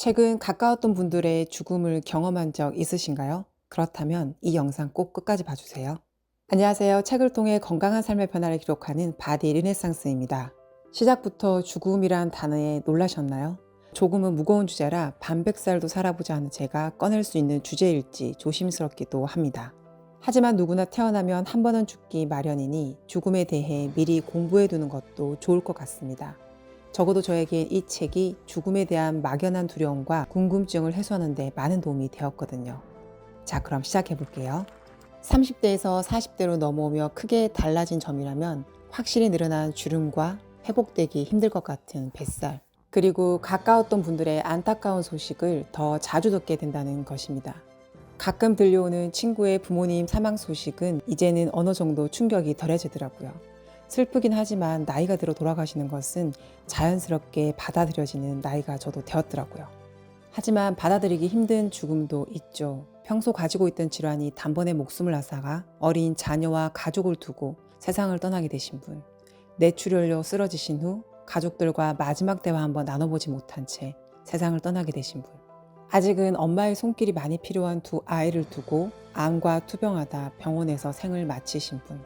최근 가까웠던 분들의 죽음을 경험한 적 있으신가요? 그렇다면 이 영상 꼭 끝까지 봐주세요. 안녕하세요. 책을 통해 건강한 삶의 변화를 기록하는 바디 르네상스입니다. 시작부터 죽음이란 단어에 놀라셨나요? 조금은 무거운 주제라 반백살도 살아보지 않은 제가 꺼낼 수 있는 주제일지 조심스럽기도 합니다. 하지만 누구나 태어나면 한 번은 죽기 마련이니 죽음에 대해 미리 공부해 두는 것도 좋을 것 같습니다. 적어도 저에게 이 책이 죽음에 대한 막연한 두려움과 궁금증을 해소하는 데 많은 도움이 되었거든요. 자, 그럼 시작해 볼게요. 30대에서 40대로 넘어오며 크게 달라진 점이라면 확실히 늘어난 주름과 회복되기 힘들 것 같은 뱃살, 그리고 가까웠던 분들의 안타까운 소식을 더 자주 듣게 된다는 것입니다. 가끔 들려오는 친구의 부모님 사망 소식은 이제는 어느 정도 충격이 덜해지더라고요. 슬프긴 하지만 나이가 들어 돌아가시는 것은 자연스럽게 받아들여지는 나이가 저도 되었더라고요. 하지만 받아들이기 힘든 죽음도 있죠. 평소 가지고 있던 질환이 단번에 목숨을 앗아가 어린 자녀와 가족을 두고 세상을 떠나게 되신 분, 뇌출혈로 쓰러지신 후 가족들과 마지막 대화 한번 나눠보지 못한 채 세상을 떠나게 되신 분, 아직은 엄마의 손길이 많이 필요한 두 아이를 두고 암과 투병하다 병원에서 생을 마치신 분,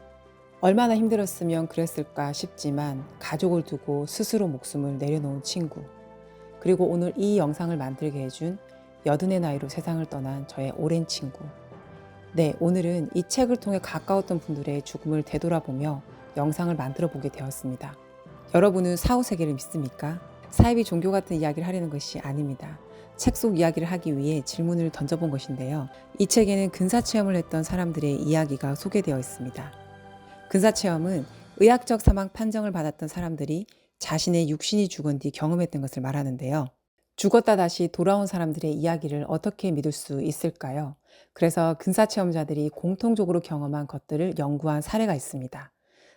얼마나 힘들었으면 그랬을까 싶지만 가족을 두고 스스로 목숨을 내려놓은 친구, 그리고 오늘 이 영상을 만들게 해준 80의 나이로 세상을 떠난 저의 오랜 친구. 네, 오늘은 이 책을 통해 가까웠던 분들의 죽음을 되돌아보며 영상을 만들어 보게 되었습니다. 여러분은 사후세계를 믿습니까? 사이비 종교 같은 이야기를 하려는 것이 아닙니다. 책 속 이야기를 하기 위해 질문을 던져본 것인데요. 이 책에는 근사체험을 했던 사람들의 이야기가 소개되어 있습니다. 근사체험은 의학적 사망 판정을 받았던 사람들이 자신의 육신이 죽은 뒤 경험했던 것을 말하는데요. 죽었다 다시 돌아온 사람들의 이야기를 어떻게 믿을 수 있을까요? 그래서 근사체험자들이 공통적으로 경험한 것들을 연구한 사례가 있습니다.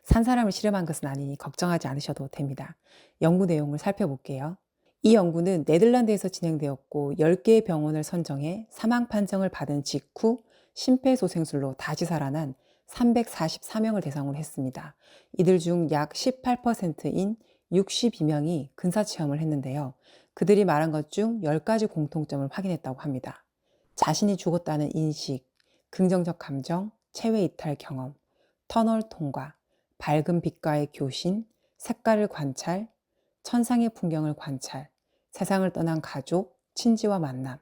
산 사람을 실험한 것은 아니니 걱정하지 않으셔도 됩니다. 연구 내용을 살펴볼게요. 이 연구는 네덜란드에서 진행되었고 10개의 병원을 선정해 사망 판정을 받은 직후 심폐소생술로 다시 살아난 344명을 대상으로 했습니다. 이들 중 약 18%인 62명이 근사체험을 했는데요. 그들이 말한 것 중 10가지 공통점을 확인했다고 합니다. 자신이 죽었다는 인식, 긍정적 감정, 체외 이탈 경험, 터널 통과, 밝은 빛과의 교신, 색깔을 관찰, 천상의 풍경을 관찰, 세상을 떠난 가족, 친지와 만남,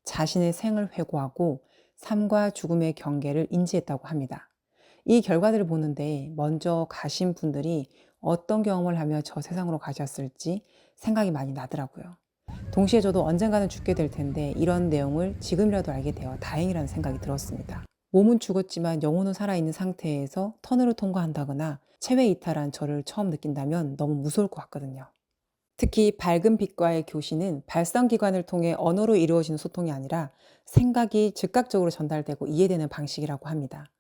자신의 생을 회고하고 삶과 죽음의 경계를 인지했다고 합니다. 이 결과들을 보는데 먼저 가신 분들이 어떤 경험을 하며 저 세상으로 가셨을지 생각이 많이 나더라고요. 동시에 저도 언젠가는 죽게 될 텐데 이런 내용을 지금이라도 알게 되어 다행이라는 생각이 들었습니다. 몸은 죽었지만 영혼은 살아있는 상태에서 터널을 통과한다거나 체외 이탈한 저를 처음 느낀다면 너무 무서울 것 같거든요. 특히 밝은 빛과의 교신은 발성기관을 통해 언어로 이루어지는 소통이 아니라 생각이 즉각적으로 전달되고 이해되는 방식이라고 합니다.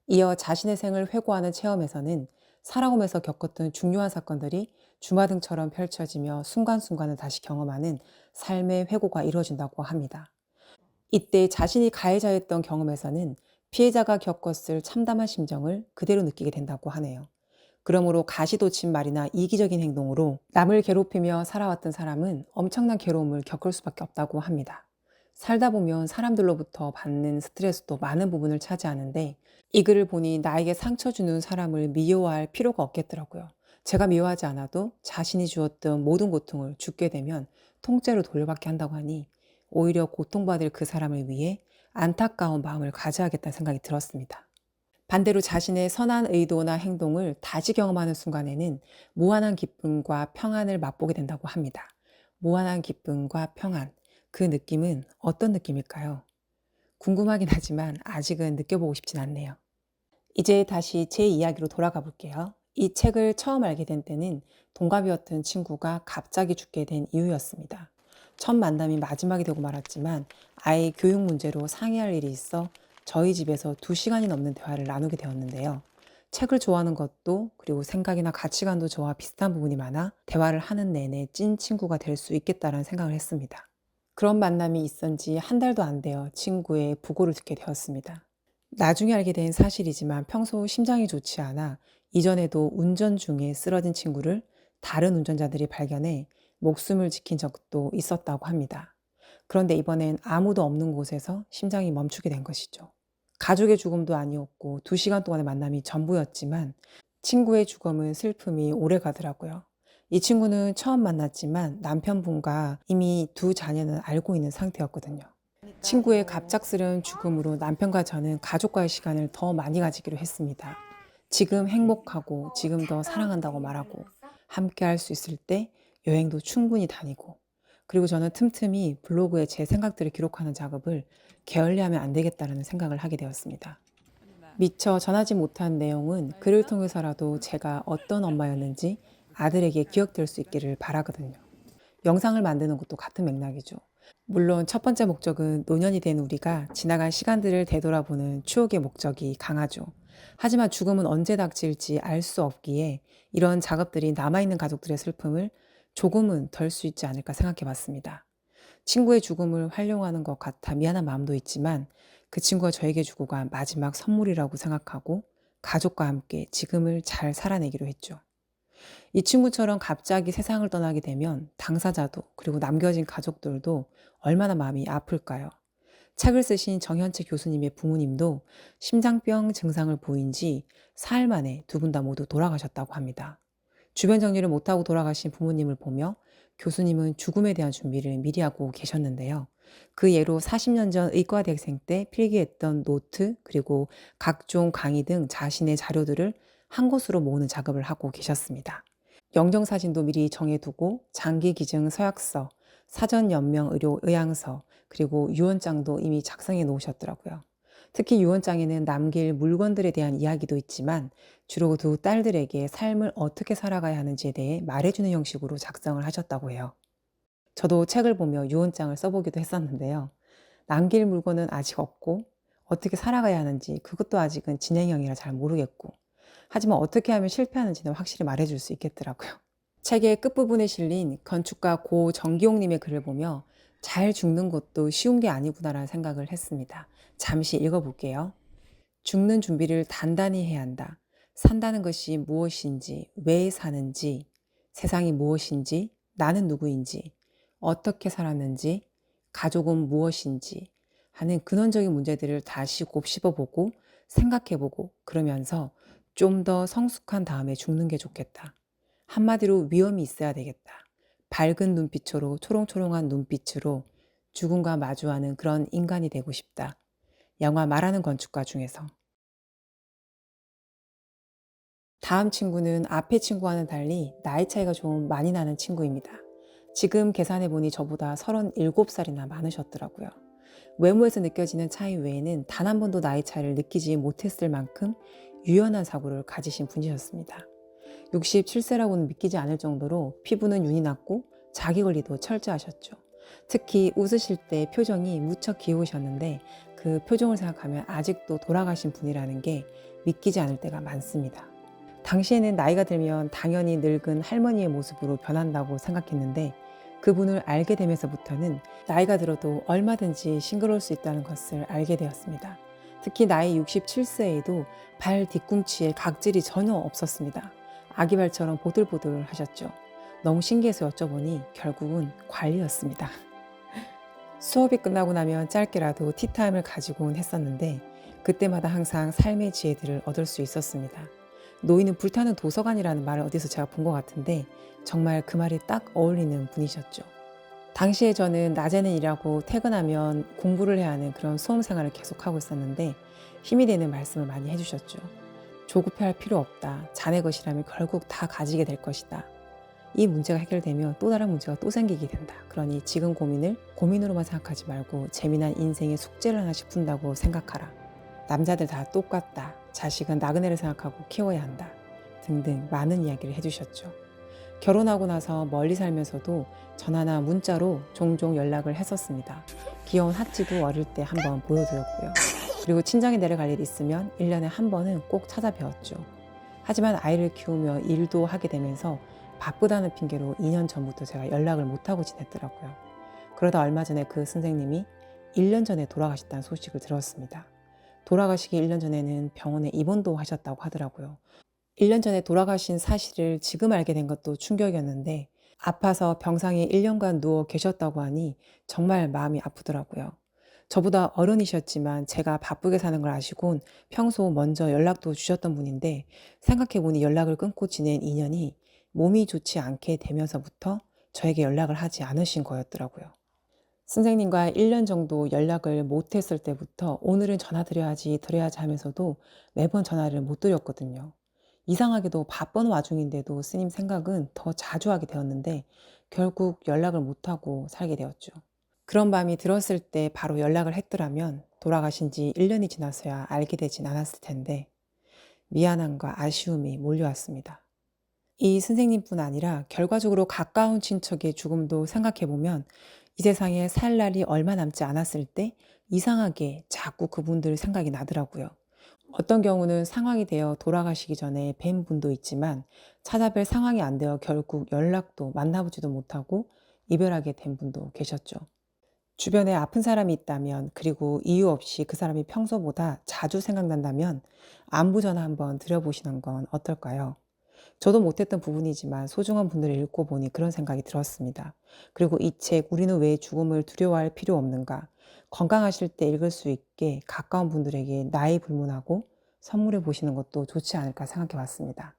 이어 자신의 생을 회고하는 체험에서는 살아오면서 겪었던 중요한 사건들이 주마등처럼 펼쳐지며 순간순간을 다시 경험하는 삶의 회고가 이루어진다고 합니다. 이때 자신이 가해자였던 경험에서는 피해자가 겪었을 참담한 심정을 그대로 느끼게 된다고 하네요. 그러므로 가시돋친 말이나 이기적인 행동으로 남을 괴롭히며 살아왔던 사람은 엄청난 괴로움을 겪을 수밖에 없다고 합니다. 살다 보면 사람들로부터 받는 스트레스도 많은 부분을 차지하는데 이 글을 보니 나에게 상처 주는 사람을 미워할 필요가 없겠더라고요. 제가 미워하지 않아도 자신이 주었던 모든 고통을 죽게 되면 통째로 돌려받게 한다고 하니 오히려 고통받을 그 사람을 위해 안타까운 마음을 가져야겠다는 생각이 들었습니다. 반대로 자신의 선한 의도나 행동을 다시 경험하는 순간에는 무한한 기쁨과 평안을 맛보게 된다고 합니다. 무한한 기쁨과 평안, 그 느낌은 어떤 느낌일까요? 궁금하긴 하지만 아직은 느껴보고 싶진 않네요. 이제 다시 제 이야기로 돌아가 볼게요. 이 책을 처음 알게 된 때는 동갑이었던 친구가 갑자기 죽게 된 이유였습니다. 첫 만남이 마지막이 되고 말았지만 아이 교육 문제로 상의할 일이 있어 저희 집에서 2시간이 넘는 대화를 나누게 되었는데요. 책을 좋아하는 것도 그리고 생각이나 가치관도 저와 비슷한 부분이 많아 대화를 하는 내내 찐 친구가 될 수 있겠다라는 생각을 했습니다. 그런 만남이 있은 지 한 달도 안 되어 친구의 부고를 듣게 되었습니다. 나중에 알게 된 사실이지만 평소 심장이 좋지 않아 이전에도 운전 중에 쓰러진 친구를 다른 운전자들이 발견해 목숨을 지킨 적도 있었다고 합니다. 그런데 이번엔 아무도 없는 곳에서 심장이 멈추게 된 것이죠. 가족의 죽음도 아니었고 2시간 동안의 만남이 전부였지만 친구의 죽음은 슬픔이 오래 가더라고요. 이 친구는 처음 만났지만 남편분과 이미 2자녀는 알고 있는 상태였거든요. 친구의 갑작스러운 죽음으로 남편과 저는 가족과의 시간을 더 많이 가지기로 했습니다. 지금 행복하고 지금 더 사랑한다고 말하고 함께 할 수 있을 때 여행도 충분히 다니고 그리고 저는 틈틈이 블로그에 제 생각들을 기록하는 작업을 게을리하면 안 되겠다는 생각을 하게 되었습니다. 미처 전하지 못한 내용은 글을 통해서라도 제가 어떤 엄마였는지 아들에게 기억될 수 있기를 바라거든요. 영상을 만드는 것도 같은 맥락이죠. 물론 첫 번째 목적은 노년이 된 우리가 지나간 시간들을 되돌아보는 추억의 목적이 강하죠. 하지만 죽음은 언제 닥칠지 알 수 없기에 이런 작업들이 남아있는 가족들의 슬픔을 조금은 덜 수 있지 않을까 생각해 봤습니다. 친구의 죽음을 활용하는 것 같아 미안한 마음도 있지만 그 친구가 저에게 주고 간 마지막 선물이라고 생각하고 가족과 함께 지금을 잘 살아내기로 했죠. 이 친구처럼 갑자기 세상을 떠나게 되면 당사자도 그리고 남겨진 가족들도 얼마나 마음이 아플까요? 책을 쓰신 정현채 교수님의 부모님도 심장병 증상을 보인 지 사흘 만에 2분 다 모두 돌아가셨다고 합니다. 주변 정리를 못하고 돌아가신 부모님을 보며 교수님은 죽음에 대한 준비를 미리 하고 계셨는데요. 그 예로 40년 전 의과대학생 때 필기했던 노트 그리고 각종 강의 등 자신의 자료들을 한 곳으로 모으는 작업을 하고 계셨습니다. 영정사진도 미리 정해두고 장기기증 서약서, 사전연명 의향서, 그리고 유언장도 이미 작성해 놓으셨더라고요. 특히 유언장에는 남길 물건들에 대한 이야기도 있지만 주로 2딸들에게 삶을 어떻게 살아가야 하는지에 대해 말해주는 형식으로 작성을 하셨다고 해요. 저도 책을 보며 유언장을 써보기도 했었는데요. 남길 물건은 아직 없고 어떻게 살아가야 하는지 그것도 아직은 진행형이라 잘 모르겠고 하지만 어떻게 하면 실패하는지는 확실히 말해줄 수 있겠더라고요. 책의 끝부분에 실린 건축가 고 정기용님의 글을 보며 잘 죽는 것도 쉬운 게 아니구나라는 생각을 했습니다. 잠시 읽어볼게요. 죽는 준비를 단단히 해야 한다. 산다는 것이 무엇인지, 왜 사는지, 세상이 무엇인지, 나는 누구인지, 어떻게 살았는지, 가족은 무엇인지 하는 근원적인 문제들을 다시 곱씹어보고 생각해보고 그러면서 좀 더 성숙한 다음에 죽는 게 좋겠다. 한마디로 위험이 있어야 되겠다. 밝은 눈빛으로 초롱초롱한 눈빛으로 죽음과 마주하는 그런 인간이 되고 싶다. 영화 말하는 건축가 중에서. 다음 친구는 앞의 친구와는 달리 나이 차이가 좀 많이 나는 친구입니다. 지금 계산해보니 저보다 37살이나 많으셨더라고요. 외모에서 느껴지는 차이 외에는 단 한 번도 나이 차이를 느끼지 못했을 만큼 유연한 사고를 가지신 분이셨습니다. 67세라고는 믿기지 않을 정도로 피부는 윤이 났고 자기 관리도 철저하셨죠. 특히 웃으실 때 표정이 무척 귀여우셨는데 그 표정을 생각하면 아직도 돌아가신 분이라는 게 믿기지 않을 때가 많습니다. 당시에는 나이가 들면 당연히 늙은 할머니의 모습으로 변한다고 생각했는데 그분을 알게 되면서부터는 나이가 들어도 얼마든지 싱그러울 수 있다는 것을 알게 되었습니다. 특히 나이 67세에도 발 뒤꿈치에 각질이 전혀 없었습니다. 아기발처럼 보들보들 하셨죠. 너무 신기해서 여쭤보니 결국은 관리였습니다. 수업이 끝나고 나면 짧게라도 티타임을 가지곤 했었는데 그때마다 항상 삶의 지혜들을 얻을 수 있었습니다. 노인은 불타는 도서관이라는 말을 어디서 제가 본 것 같은데 정말 그 말이 딱 어울리는 분이셨죠. 당시에 저는 낮에는 일하고 퇴근하면 공부를 해야 하는 그런 수험 생활을 계속하고 있었는데 힘이 되는 말씀을 많이 해주셨죠. 조급해할 필요 없다. 자네 것이라면 결국 다 가지게 될 것이다. 이 문제가 해결되면 또 다른 문제가 또 생기게 된다. 그러니 지금 고민을 고민으로만 생각하지 말고 재미난 인생의 숙제를 하나씩 푼다고 생각하라. 남자들 다 똑같다. 자식은 나그네를 생각하고 키워야 한다. 등등 많은 이야기를 해주셨죠. 결혼하고 나서 멀리 살면서도 전화나 문자로 종종 연락을 했었습니다. 귀여운 하치도 어릴 때 한번 보여드렸고요. 그리고 친정에 내려갈 일이 있으면 1년에 한 번은 꼭 찾아뵈었죠. 하지만 아이를 키우며 일도 하게 되면서 바쁘다는 핑계로 2년 전부터 제가 연락을 못하고 지냈더라고요. 그러다 얼마 전에 그 선생님이 1년 전에 돌아가셨다는 소식을 들었습니다. 돌아가시기 1년 전에는 병원에 입원도 하셨다고 하더라고요. 1년 전에 돌아가신 사실을 지금 알게 된 것도 충격이었는데 아파서 병상에 1년간 누워 계셨다고 하니 정말 마음이 아프더라고요. 저보다 어른이셨지만 제가 바쁘게 사는 걸 아시곤 평소 먼저 연락도 주셨던 분인데 생각해보니 연락을 끊고 지낸 인연이 몸이 좋지 않게 되면서부터 저에게 연락을 하지 않으신 거였더라고요. 선생님과 1년 정도 연락을 못 했을 때부터 오늘은 전화 드려야지 하면서도 매번 전화를 못 드렸거든요. 이상하게도 바쁜 와중인데도 스님 생각은 더 자주 하게 되었는데 결국 연락을 못하고 살게 되었죠. 그런 밤이 들었을 때 바로 연락을 했더라면 돌아가신 지 1년이 지나서야 알게 되진 않았을 텐데 미안함과 아쉬움이 몰려왔습니다. 이 선생님뿐 아니라 결과적으로 가까운 친척의 죽음도 생각해보면 이 세상에 살 날이 얼마 남지 않았을 때 이상하게 자꾸 그분들 생각이 나더라고요. 어떤 경우는 상황이 되어 돌아가시기 전에 뵌 분도 있지만 찾아뵐 상황이 안 되어 결국 연락도 만나보지도 못하고 이별하게 된 분도 계셨죠. 주변에 아픈 사람이 있다면 그리고 이유 없이 그 사람이 평소보다 자주 생각난다면 안부 전화 한번 드려보시는 건 어떨까요? 저도 못했던 부분이지만 소중한 분들을 읽고 보니 그런 생각이 들었습니다. 그리고 이 책 우리는 왜 죽음을 두려워할 필요 없는가? 건강하실 때 읽을 수 있게 가까운 분들에게 나이 불문하고 선물해 보시는 것도 좋지 않을까 생각해 봤습니다.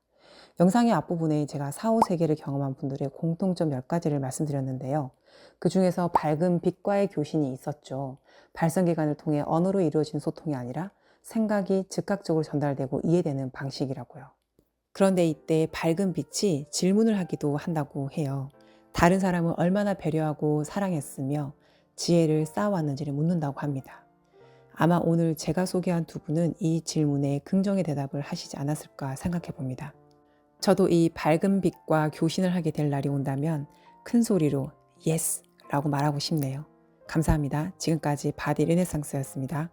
영상의 앞부분에 제가 사후세계를 경험한 분들의 공통점 몇 가지를 말씀드렸는데요. 그 중에서 밝은 빛과의 교신이 있었죠. 발성기관을 통해 언어로 이루어진 소통이 아니라 생각이 즉각적으로 전달되고 이해되는 방식이라고요. 그런데 이때 밝은 빛이 질문을 하기도 한다고 해요. 다른 사람을 얼마나 배려하고 사랑했으며 지혜를 쌓아왔는지를 묻는다고 합니다. 아마 오늘 제가 소개한 두 분은 이 질문에 긍정의 대답을 하시지 않았을까 생각해 봅니다. 저도 이 밝은 빛과 교신을 하게 될 날이 온다면 큰 소리로 예스! 라고 말하고 싶네요. 감사합니다. 지금까지 바디 르네상스였습니다.